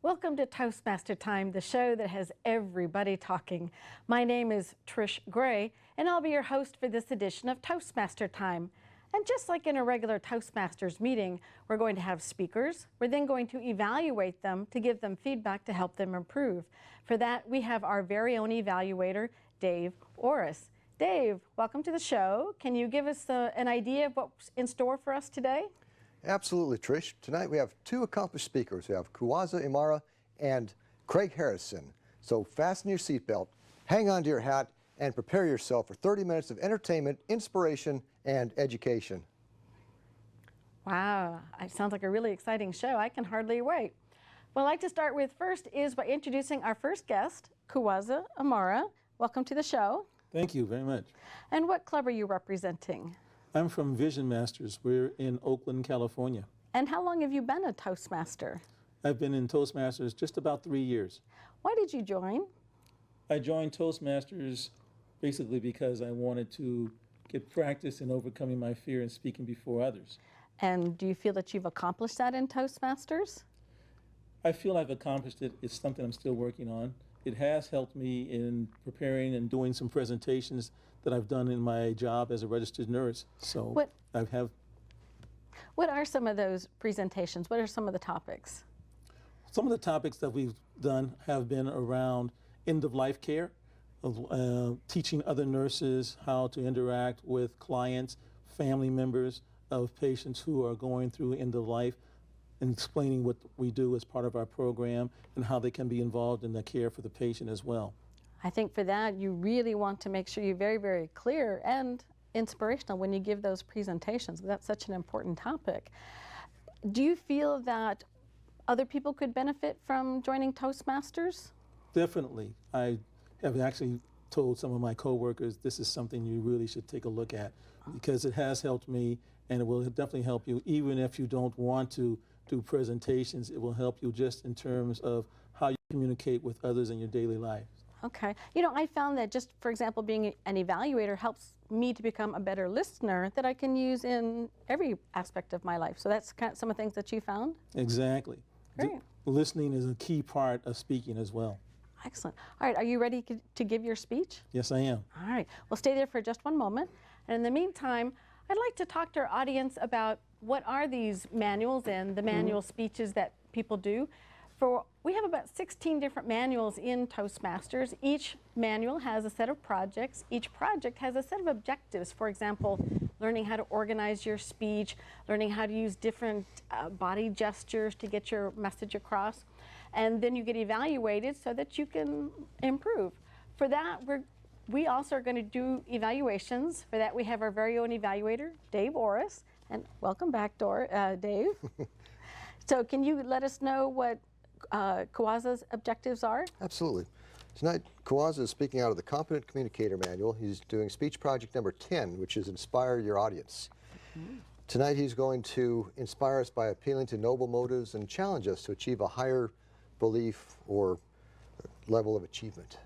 Welcome to Toastmaster Time, the show that has everybody talking. My name is Trish Gray, and I'll be your host for this edition of Toastmaster Time. And just like in a regular Toastmasters meeting, we're going to have speakers. We're then going to evaluate them to give them feedback to help them improve. For that, we have our very own evaluator, Dave Orris. Dave, welcome to the show. Can you give us an idea of what's in store for us today? Absolutely, Trish. Tonight we have two accomplished speakers. We have Kuwaza Imara and Craig Harrison. So fasten your seatbelt, hang on to your hat, and prepare yourself for 30 minutes of entertainment, inspiration, and education. Wow, it sounds like a really exciting show. I can hardly wait. What I'd like to start with first is by introducing our first guest, Kuwaza Imara. Welcome to the show. Thank you very much. And what club are you representing? I'm from Vision Masters. We're in Oakland, California. And how long have you been a Toastmaster? I've been in Toastmasters just about 3 years. Why did you join? I joined Toastmasters basically because I wanted to get practice in overcoming my fear and speaking before others. And do you feel that you've accomplished that in Toastmasters? I feel I've accomplished it. It's something I'm still working on. It has helped me in preparing and doing some presentations that I've done in my job as a registered nurse. So What are some of those presentations? What are some of the topics? Some of the topics that we've done have been around end-of-life care, of teaching other nurses how to interact with clients, family members of patients who are going through end-of-life, and explaining what we do as part of our program and how they can be involved in the care for the patient as well. I think for that, you really want to make sure you're very, very clear and inspirational when you give those presentations. That's such an important topic. Do you feel that other people could benefit from joining Toastmasters? Definitely. I have actually told some of my coworkers this is something you really should take a look at because it has helped me and it will definitely help you even if you don't want to do presentations. It will help you just in terms of how you communicate with others in your daily life. Okay. You know, I found that just, for example, being an evaluator helps me to become a better listener that I can use in every aspect of my life. So that's kind of some of the things that you found? Exactly. Great. Listening is a key part of speaking as well. Excellent. All right, are you ready to give your speech? Yes, I am. All right. Well, stay there for just one moment. And in the meantime, I'd like to talk to our audience about what are these manuals and the manual speeches that people do. We have about 16 different manuals in Toastmasters. Each manual has a set of projects. Each project has a set of objectives. For example, learning how to organize your speech, learning how to use different body gestures to get your message across. And then you get evaluated so that you can improve. For that, we also are going to do evaluations. For that, we have our very own evaluator, Dave Orris. And welcome back, Dave. So can you let us know what Kuwaza's objectives are? Absolutely. Tonight, Kuwaza is speaking out of the Competent Communicator Manual. He's doing speech project number 10, which is Inspire Your Audience. Tonight, he's going to inspire us by appealing to noble motives and challenge us to achieve a higher belief or level of achievement.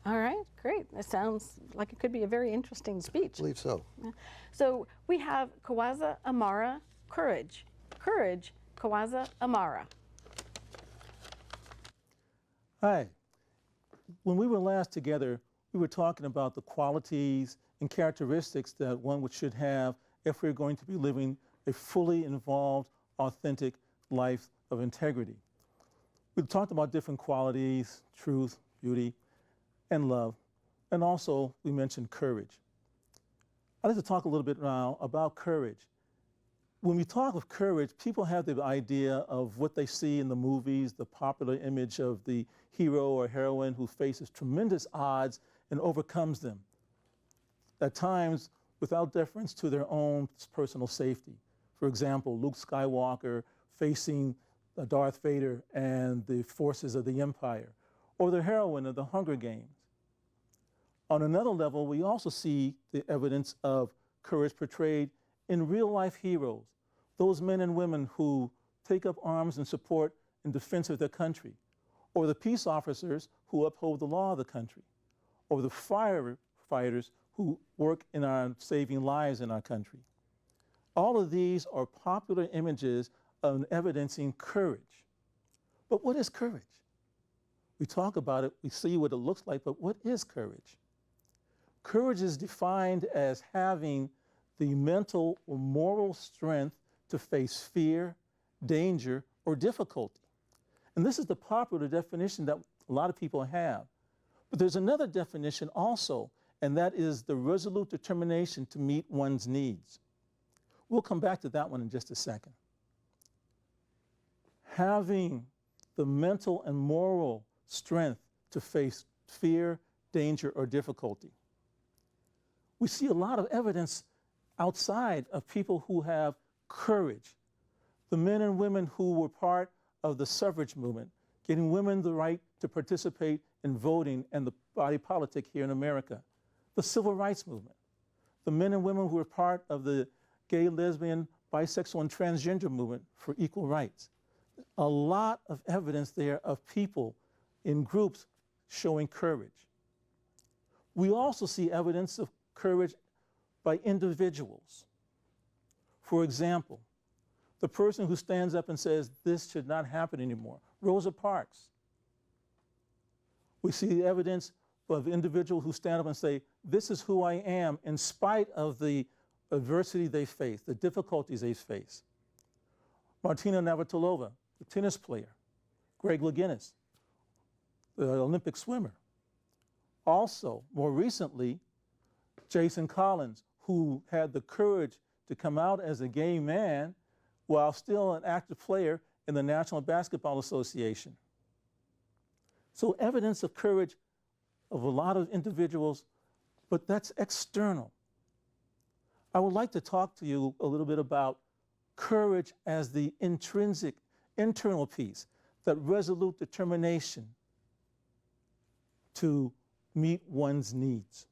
All right, great. That sounds like it could be a very interesting speech. I believe so. Yeah. So we have Kuwaza Imara, Courage. Courage, Kuwaza Imara. Hi. When we were last together, we were talking about the qualities and characteristics that one should have if we're going to be living a fully involved, authentic life of integrity. We talked about different qualities, truth, beauty, and love, and also we mentioned courage. I'd like to talk a little bit now about courage. When we talk of courage, people have the idea of what they see in the movies, the popular image of the hero or heroine who faces tremendous odds and overcomes them, at times without deference to their own personal safety. For example, Luke Skywalker facing Darth Vader and the forces of the Empire, or the heroine of the Hunger Games. On another level, we also see the evidence of courage portrayed in real-life heroes, those men and women who take up arms in support and defense of their country, or the peace officers who uphold the law of the country, or the firefighters who work in our saving lives in our country. All of these are popular images of evidencing courage. But what is courage? We talk about it, we see what it looks like, but what is courage? Courage is defined as having the mental or moral strength to face fear, danger, or difficulty. And this is the popular definition that a lot of people have. But there's another definition also, and that is the resolute determination to meet one's needs. We'll come back to that one in just a second. Having the mental and moral strength to face fear, danger, or difficulty. We see a lot of evidence outside of people who have courage. The men and women who were part of the suffrage movement, getting women the right to participate in voting and the body politic here in America. The civil rights movement. The men and women who were part of the gay, lesbian, bisexual, and transgender movement for equal rights. A lot of evidence there of people in groups showing courage. We also see evidence of courage by individuals. For example, the person who stands up and says, this should not happen anymore. Rosa Parks. We see evidence of individuals who stand up and say, this is who I am, in spite of the adversity they face, the difficulties they face. Martina Navratilova, the tennis player. Greg Louganis, the Olympic swimmer. Also, more recently, Jason Collins, who had the courage to come out as a gay man while still an active player in the National Basketball Association. So evidence of courage of a lot of individuals, but that's external. I would like to talk to you a little bit about courage as the intrinsic, internal piece, that resolute determination to meet one's needs.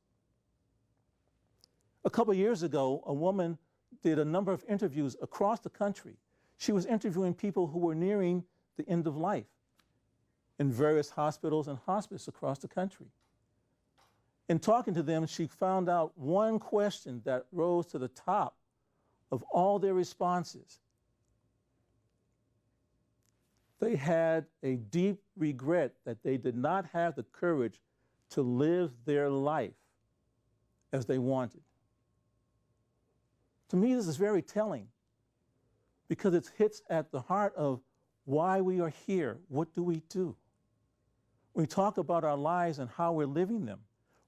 A couple years ago, a woman did a number of interviews across the country. She was interviewing people who were nearing the end of life in various hospitals and hospice across the country. In talking to them, she found out one question that rose to the top of all their responses. They had a deep regret that they did not have the courage to live their life as they wanted. To me, this is very telling because it hits at the heart of why we are here. What do we do? We talk about our lives and how we're living them,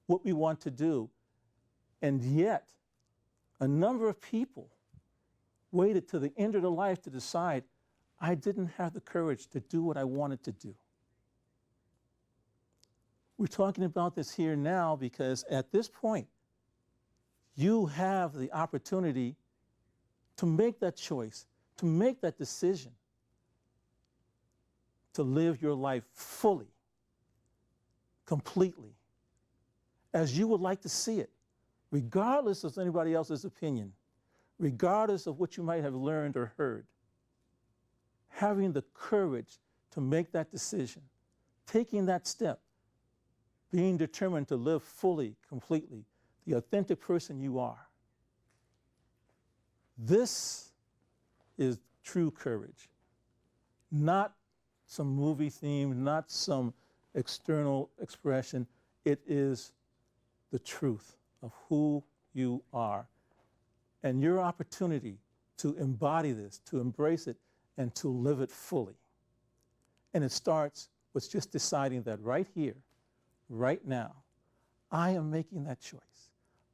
what we want to do, and yet a number of people waited to the end of their life to decide, I didn't have the courage to do what I wanted to do. We're talking about this here now because at this point, you have the opportunity to make that choice, to make that decision, to live your life fully, completely, as you would like to see it, regardless of anybody else's opinion, regardless of what you might have learned or heard. Having the courage to make that decision, taking that step, being determined to live fully, completely, the authentic person you are. This is true courage, not some movie theme, not some external expression. It is the truth of who you are and your opportunity to embody this, to embrace it, and to live it fully. And it starts with just deciding that right here, right now, I am making that choice.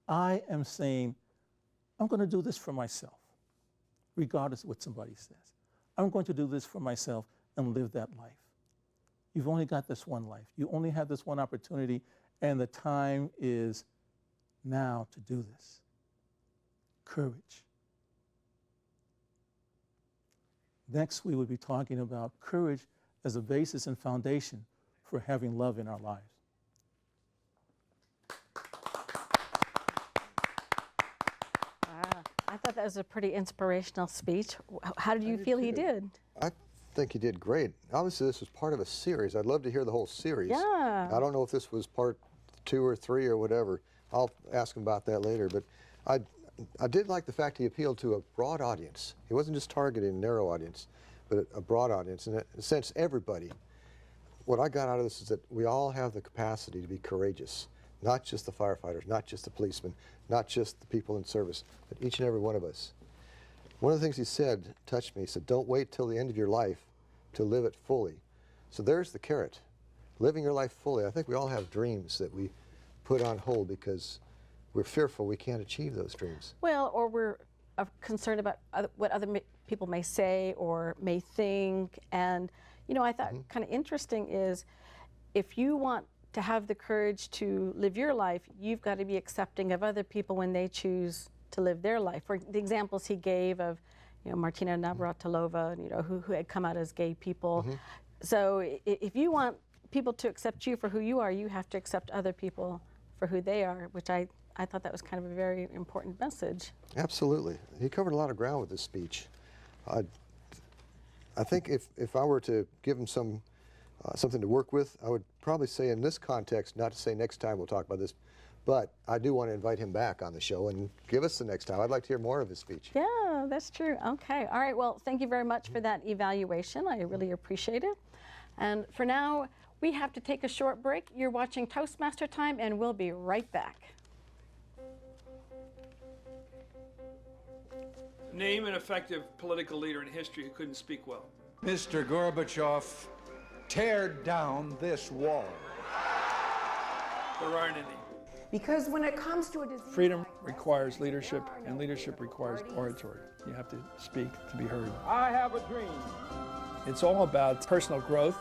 I am saying, I'm going to do this for myself, regardless of what somebody says. I'm going to do this for myself and live that life. You've only got this one life. You only have this one opportunity, and the time is now to do this. Courage. Next, we will be talking about courage as a basis and foundation for having love in our lives. I thought that was a pretty inspirational speech. How did you feel he did? I think he did great. Obviously, this was part of a series. I'd love to hear the whole series. Yeah. I don't know if this was part 2 or 3 or whatever. I'll ask him about that later. But I did like the fact he appealed to a broad audience. He wasn't just targeting a narrow audience, but a broad audience. And in a sense, everybody. What I got out of this is that we all have the capacity to be courageous, not just the firefighters, not just the policemen, not just the people in service, but each and every one of us. One of the things he said touched me. He said, don't wait till the end of your life to live it fully. So there's the carrot, living your life fully. I think we all have dreams that we put on hold because we're fearful we can't achieve those dreams. Well, or we're concerned about what other people may say or may think. And, you know, I thought kind of interesting is if you want to have the courage to live your life, you've got to be accepting of other people when they choose to live their life. For the examples he gave of, you know, Martina Navratilova, you know, who had come out as gay people. So if you want people to accept you for who you are, you have to accept other people for who they are, which I thought that was kind of a very important message. Absolutely. He covered a lot of ground with this speech. I think if I were to give him something to work with, I would probably say in this context, not to say next time we'll talk about this, but I do want to invite him back on the show and give us the next time. I'd like to hear more of his speech. Yeah, that's true. Okay. All right. Well, thank you very much for that evaluation. I really appreciate it. And for now, we have to take a short break. You're watching Toastmaster Time, and we'll be right back. Name an effective political leader in history who couldn't speak well. Mr. Gorbachev, tear down this wall. There aren't any. Because when it comes to a disease, Freedom requires leadership, and leadership requires oratory. You have to speak to be heard. I have a dream. It's all about personal growth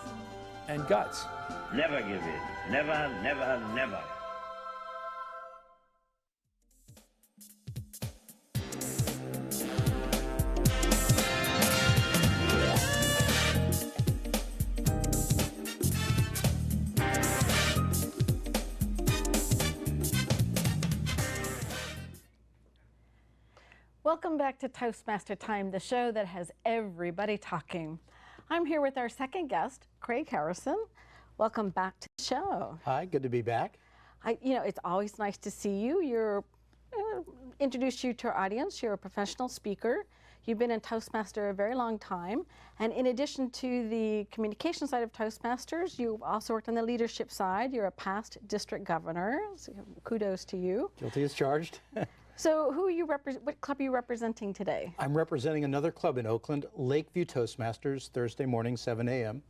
and guts. Never give in. Never, never, never. Welcome back to Toastmaster Time, the show that has everybody talking. I'm here with our second guest, Craig Harrison. Welcome back to the show. Hi, good to be back. You know, it's always nice to see you. You're introduce you to our audience. You're a professional speaker. You've been in Toastmaster a very long time. And in addition to the communication side of Toastmasters, you've also worked on the leadership side. You're a past district governor. So kudos to you. Guilty as charged. So what club are you representing today? I'm representing another club in Oakland, Lakeview Toastmasters, Thursday morning, 7 a.m.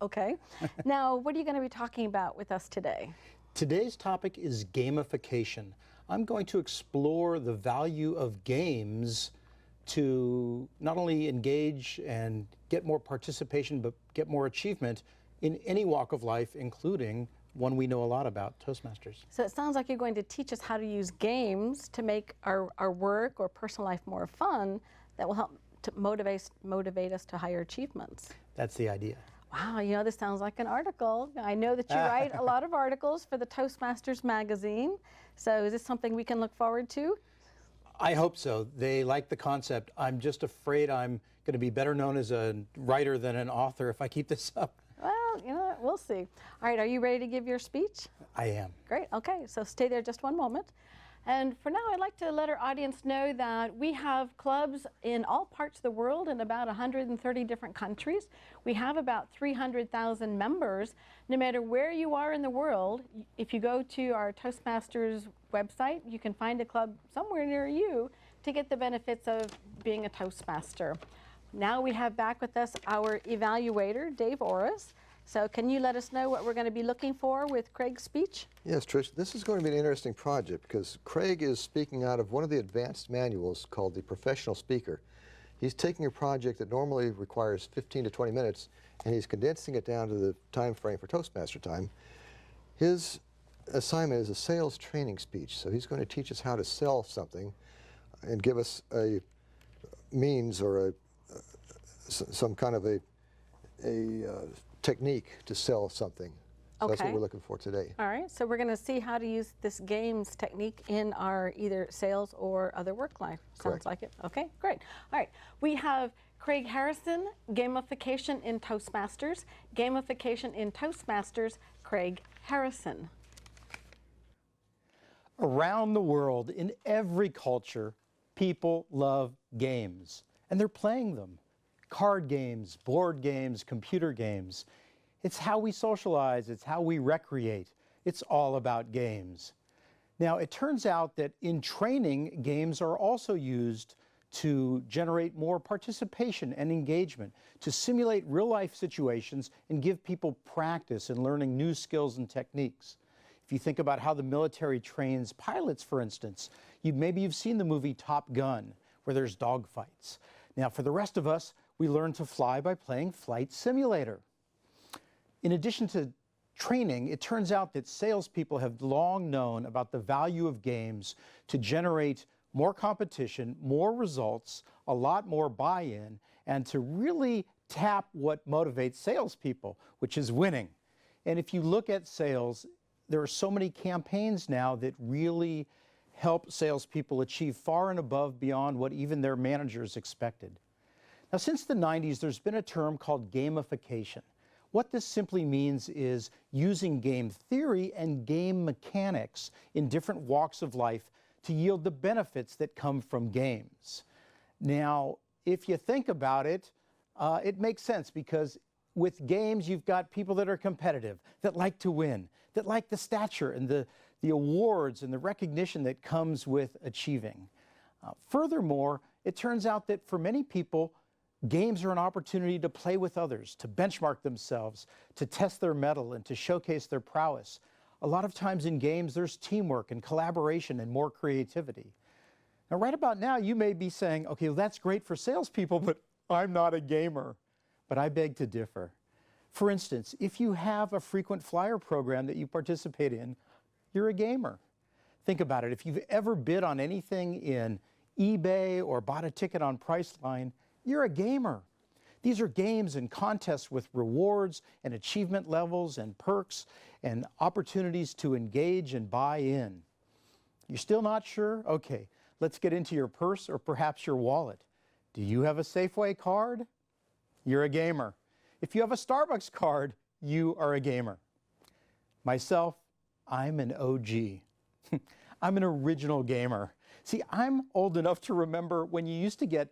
Okay. Now, what are you going to be talking about with us today? Today's topic is gamification. I'm going to explore the value of games to not only engage and get more participation, but get more achievement in any walk of life, including one we know a lot about, Toastmasters. So it sounds like you're going to teach us how to use games to make our work or personal life more fun that will help to motivate us to higher achievements. That's the idea. Wow, you know, this sounds like an article. I know that you write a lot of articles for the Toastmasters magazine. So is this something we can look forward to? I hope so. They like the concept. I'm just afraid I'm going to be better known as a writer than an author if I keep this up. Well, you know, we'll see. All right, are you ready to give your speech? I am. Great, okay, so stay there just one moment. And for now, I'd like to let our audience know that we have clubs in all parts of the world in about 130 different countries. We have about 300,000 members. No matter where you are in the world, if you go to our Toastmasters website, you can find a club somewhere near you to get the benefits of being a Toastmaster. Now we have back with us our evaluator, Dave Orris. So can you let us know what we're going to be looking for with Craig's speech? Yes, Trish, this is going to be an interesting project because Craig is speaking out of one of the advanced manuals called the Professional Speaker. He's taking a project that normally requires 15 to 20 minutes and he's condensing it down to the time frame for Toastmaster time. His assignment is a sales training speech, so he's going to teach us how to sell something and give us a means or some kind of a technique to sell something. So that's what we're looking for today. All right, so we're going to see how to use this games technique in our either sales or other work life. Sounds like it. Okay, great. All right, we have Craig Harrison, Gamification in Toastmasters. Gamification in Toastmasters, Craig Harrison. Around the world, in every culture, people love games, and they're playing them. card games, board games, computer games. It's how we socialize, it's how we recreate. It's all about games. Now, it turns out that in training, games are also used to generate more participation and engagement, to simulate real-life situations and give people practice in learning new skills and techniques. If you think about how the military trains pilots, for instance, maybe you've seen the movie Top Gun, where there's dogfights. Now, for the rest of us, we learn to fly by playing Flight Simulator. In addition to training, it turns out that salespeople have long known about the value of games to generate more competition, more results, a lot more buy-in, and to really tap what motivates salespeople, which is winning. And if you look at sales, there are so many campaigns now that really help salespeople achieve far and above beyond what even their managers expected. Now, since the 90s, there's been a term called gamification. What this simply means is using game theory and game mechanics in different walks of life to yield the benefits that come from games. Now, if you think about it, it makes sense, because with games, you've got people that are competitive, that like to win, that like the stature and the awards and the recognition that comes with achieving. Furthermore, it turns out that for many people, games are an opportunity to play with others, to benchmark themselves, to test their mettle, and to showcase their prowess. A lot of times in games, there's teamwork and collaboration and more creativity. Now, right about now, you may be saying, okay, well, that's great for salespeople, but I'm not a gamer. But I beg to differ. For instance, if you have a frequent flyer program that you participate in, you're a gamer. Think about it. If you've ever bid on anything in eBay or bought a ticket on Priceline, you're a gamer. These are games and contests with rewards and achievement levels and perks and opportunities to engage and buy in. You're still not sure? Okay, let's get into your purse or perhaps your wallet. Do you have a Safeway card? You're a gamer. If you have a Starbucks card, you are a gamer. Myself, I'm an OG. I'm an original gamer. See, I'm old enough to remember when you used to get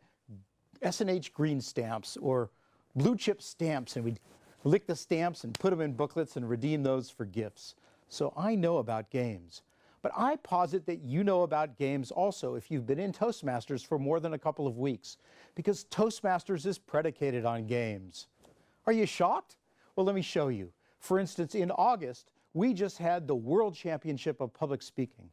S&H green stamps or blue chip stamps, and we'd lick the stamps and put them in booklets and redeem those for gifts. So I know about games. But I posit that you know about games also if you've been in Toastmasters for more than a couple of weeks, because Toastmasters is predicated on games. Are you shocked? Well, let me show you. For instance, in August, we just had the World Championship of Public Speaking.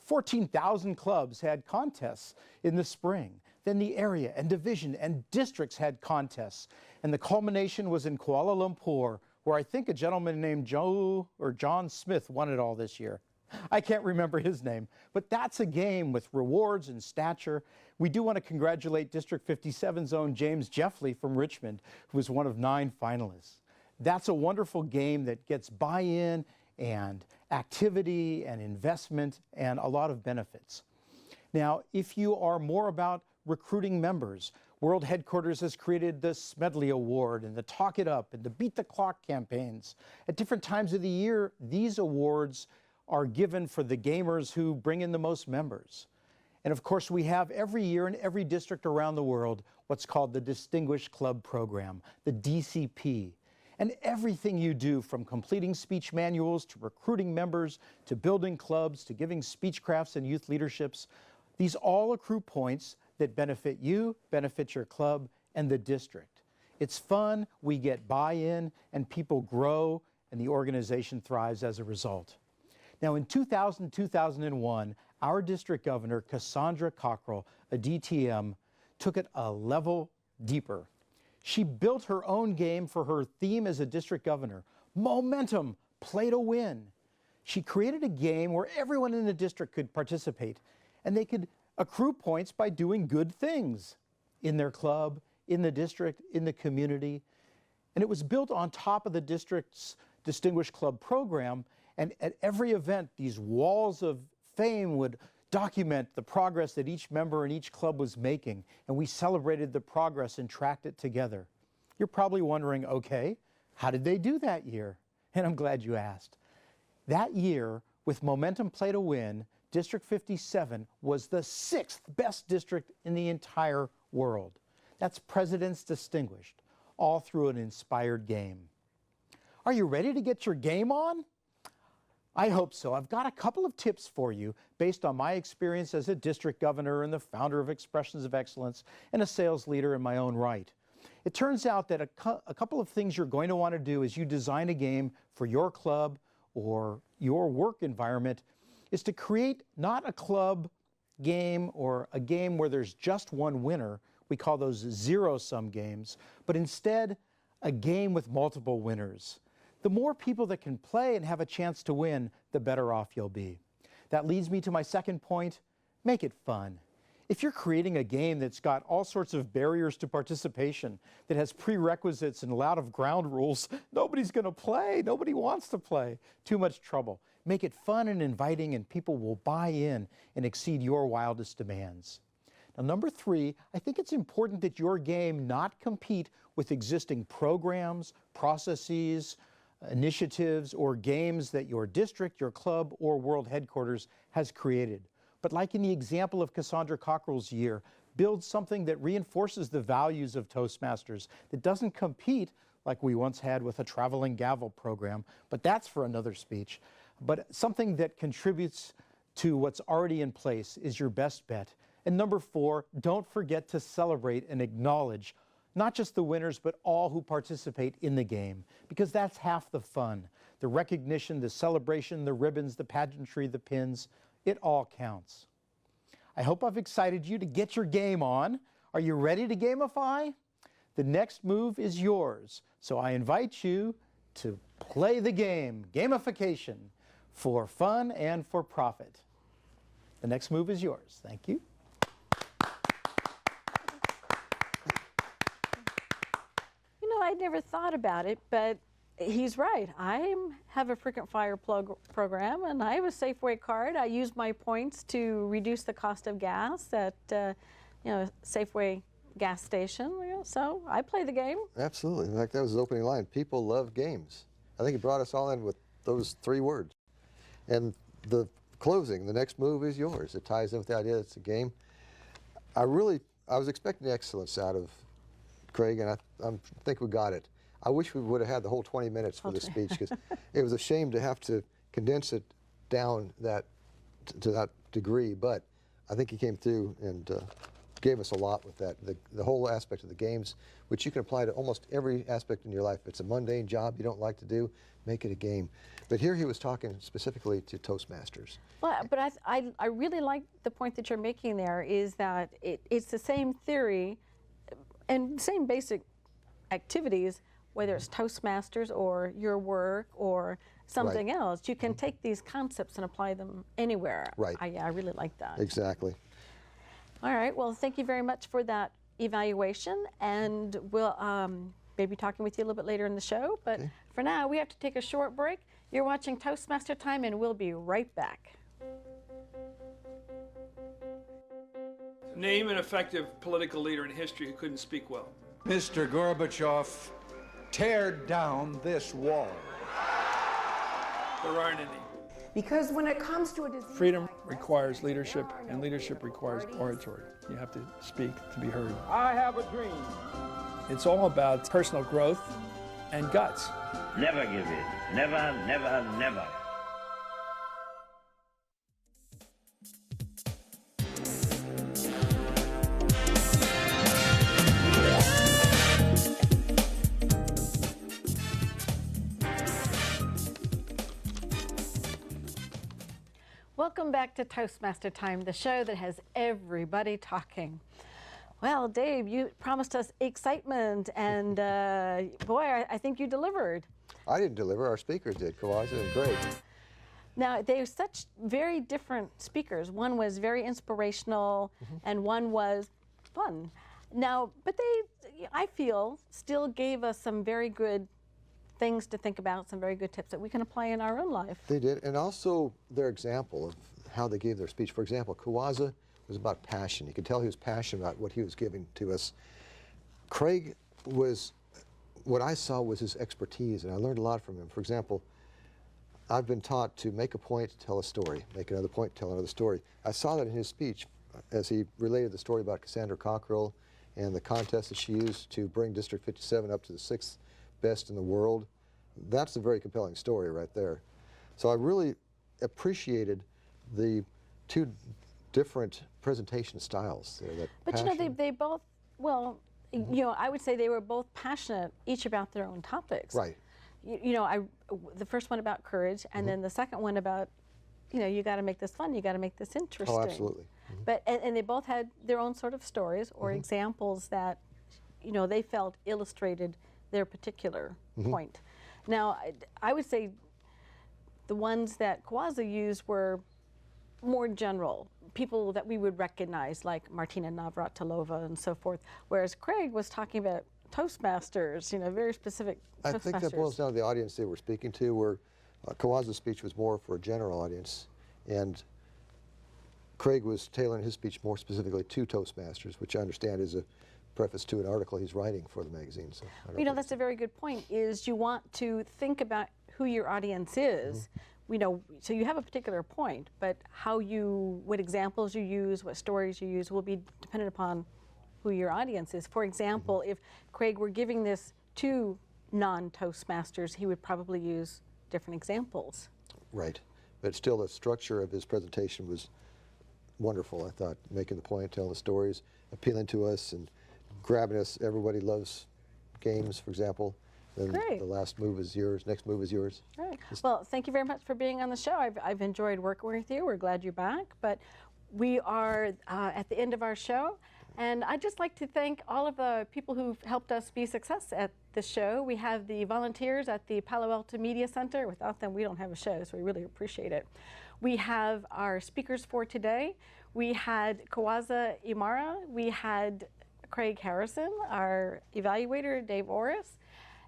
14,000 clubs had contests in the spring. Then the area and division and districts had contests. And the culmination was in Kuala Lumpur, where I think a gentleman named Joe or John Smith won it all this year. I can't remember his name, but that's a game with rewards and stature. We do want to congratulate District 57's own James Jeffley from Richmond, who was one of 9 finalists. That's a wonderful game that gets buy-in and activity and investment and a lot of benefits. Now, if you are more about recruiting members, World Headquarters has created the Smedley Award and the Talk It Up and the Beat the Clock campaigns. At different times of the year, these awards are given for the gamers who bring in the most members. And of course, we have every year in every district around the world what's called the Distinguished Club Program, the DCP. And everything you do, from completing speech manuals to recruiting members to building clubs to giving speech crafts and youth leaderships, these all accrue points that benefit you, benefit your club, and the district. It's fun, we get buy-in, and people grow, and the organization thrives as a result. Now, in 2000-2001, our district governor, Cassandra Cockrell, a DTM, took it a level deeper. She built her own game for her theme as a district governor, Momentum, Play to Win. She created a game where everyone in the district could participate, and they could accrue points by doing good things in their club, in the district, in the community. And it was built on top of the district's Distinguished Club program. And at every event, these walls of fame would document the progress that each member in each club was making. And we celebrated the progress and tracked it together. You're probably wondering, okay, how did they do that year? And I'm glad you asked. That year, with Momentum Play to Win, District 57 was the 6th best district in the entire world. That's Presidents Distinguished, all through an inspired game. Are you ready to get your game on? I hope so. I've got a couple of tips for you based on my experience as a district governor and the founder of Expressions of Excellence and a sales leader in my own right. It turns out that a couple of things you're going to want to do as you design a game for your club or your work environment is to create not a club game or a game where there's just one winner. We call those zero-sum games, but instead a game with multiple winners. The more people that can play and have a chance to win, the better off you'll be. That leads me to my second point: make it fun. If you're creating a game that's got all sorts of barriers to participation, that has prerequisites and a lot of ground rules, nobody's going to play. Nobody wants to play. Too much trouble. Make it fun and inviting, and people will buy in and exceed your wildest demands. Now, number 3, I think it's important that your game not compete with existing programs, processes, initiatives, or games that your district, your club, or world headquarters has created. But like in the example of Cassandra Cockrell's year, build something that reinforces the values of Toastmasters, that doesn't compete like we once had with a traveling gavel program, but that's for another speech. But something that contributes to what's already in place is your best bet. And number 4, don't forget to celebrate and acknowledge not just the winners, but all who participate in the game, because that's half the fun. The recognition, the celebration, the ribbons, the pageantry, the pins, it all counts. I hope I've excited you to get your game on. Are you ready to gamify? The next move is yours, so I invite you to play the game, Gamification, for fun and for profit. The next move is yours. Thank you. I never thought about it, but he's right. I have a frequent flyer program, and I have a Safeway card. I use my points to reduce the cost of gas at Safeway gas station. So I play the game. Absolutely. In fact, that was his opening line. People love games. I think he brought us all in with those 3 words. And the closing, the next move is yours. It ties in with the idea that it's a game. I was expecting excellence out of Craig, and I think we got it. I wish we would have had the whole 20 minutes for the speech, because it was a shame to have to condense it down to that degree, but I think he came through and gave us a lot with that. The whole aspect of the games, which you can apply to almost every aspect in your life. If it's a mundane job you don't like to do, make it a game. But here he was talking specifically to Toastmasters. Well, but I really like the point that you're making there, is that it's the same theory and same basic activities, whether it's Toastmasters or your work or something else. You can take these concepts and apply them anywhere. Right. I really like that. Exactly. All right. Well, thank you very much for that evaluation, and we'll maybe talking with you a little bit later in the show. But for now, we have to take a short break. You're watching Toastmaster Time, and we'll be right back. Name an effective political leader in history who couldn't speak well. Mr. Gorbachev, tear down this wall. There aren't any. Because when it comes to a disease, Freedom requires leadership, and leadership requires oratory. You have to speak to be heard. I have a dream. It's all about personal growth and guts. Never give in. Never, never, never. Welcome back to Toastmaster Time, the show that has everybody talking. Well, Dave, you promised us excitement, and boy, I think you delivered. I didn't deliver. Our speakers did, Kuwaza and Greg. Now, they're such very different speakers. One was very inspirational, and one was fun. Now, but they, I feel, still gave us some very good things to think about, some very good tips that we can apply in our own life. They did, and also their example of how they gave their speech. For example, Kuwaza was about passion. You could tell he was passionate about what he was giving to us. Craig was, what I saw was his expertise, and I learned a lot from him. For example, I've been taught to make a point, tell a story, make another point, tell another story. I saw that in his speech as he related the story about Cassandra Cockrell and the contest that she used to bring District 57 up to the 6th best in the world, that's a very compelling story right there. So I really appreciated the two different presentation styles there. That But passion. you know, they both, well, you know, I would say they were both passionate, each about their own topics. Right. You know, the first one about courage, and then the second one about, you know, you got to make this fun, you got to make this interesting. Oh, absolutely. But and they both had their own sort of stories or examples that, you know, they felt illustrated their particular point. Now, I would say the ones that Kuwaza used were more general, people that we would recognize, like Martina Navratilova and so forth, whereas Craig was talking about Toastmasters, you know, very specific Toastmasters. I think that boils down to the audience they were speaking to, where Kuwaza's speech was more for a general audience, and Craig was tailoring his speech more specifically to Toastmasters, which I understand is a preface to an article he's writing for the magazine. So you know, that's a very good point, is you want to think about who your audience is. You know, so you have a particular point, but what examples you use, what stories you use will be dependent upon who your audience is. For example, if Craig were giving this to non-Toastmasters, he would probably use different examples. Right. But still, the structure of his presentation was wonderful, I thought, making the point, telling the stories, appealing to us, and grabbing us. Everybody loves games, for example. Then Great. the last move is yours, next move is yours. Right. Well, thank you very much for being on the show. I've enjoyed working with you. We're glad you're back. But we are at the end of our show. And I'd just like to thank all of the people who've helped us be success at the show. We have the volunteers at the Palo Alto Media Center. Without them, we don't have a show, so we really appreciate it. We have our speakers for today. We had Kuwaza Imara. We had Craig Harrison, our evaluator, Dave Orris.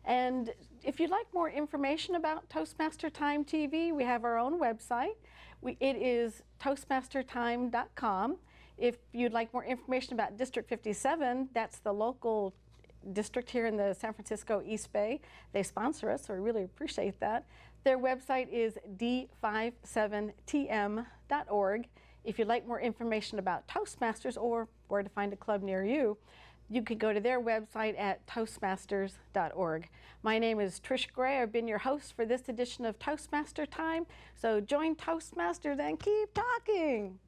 And if you'd like more information about Toastmaster Time TV, we have our own website. It is toastmastertime.com. If you'd like more information about District 57, that's the local district here in the San Francisco East Bay. They sponsor us, so we really appreciate that. Their website is d57tm.org. If you'd like more information about Toastmasters or where to find a club near you, you can go to their website at toastmasters.org. My name is Trish Gray. I've been your host for this edition of Toastmaster Time. So join Toastmasters and keep talking.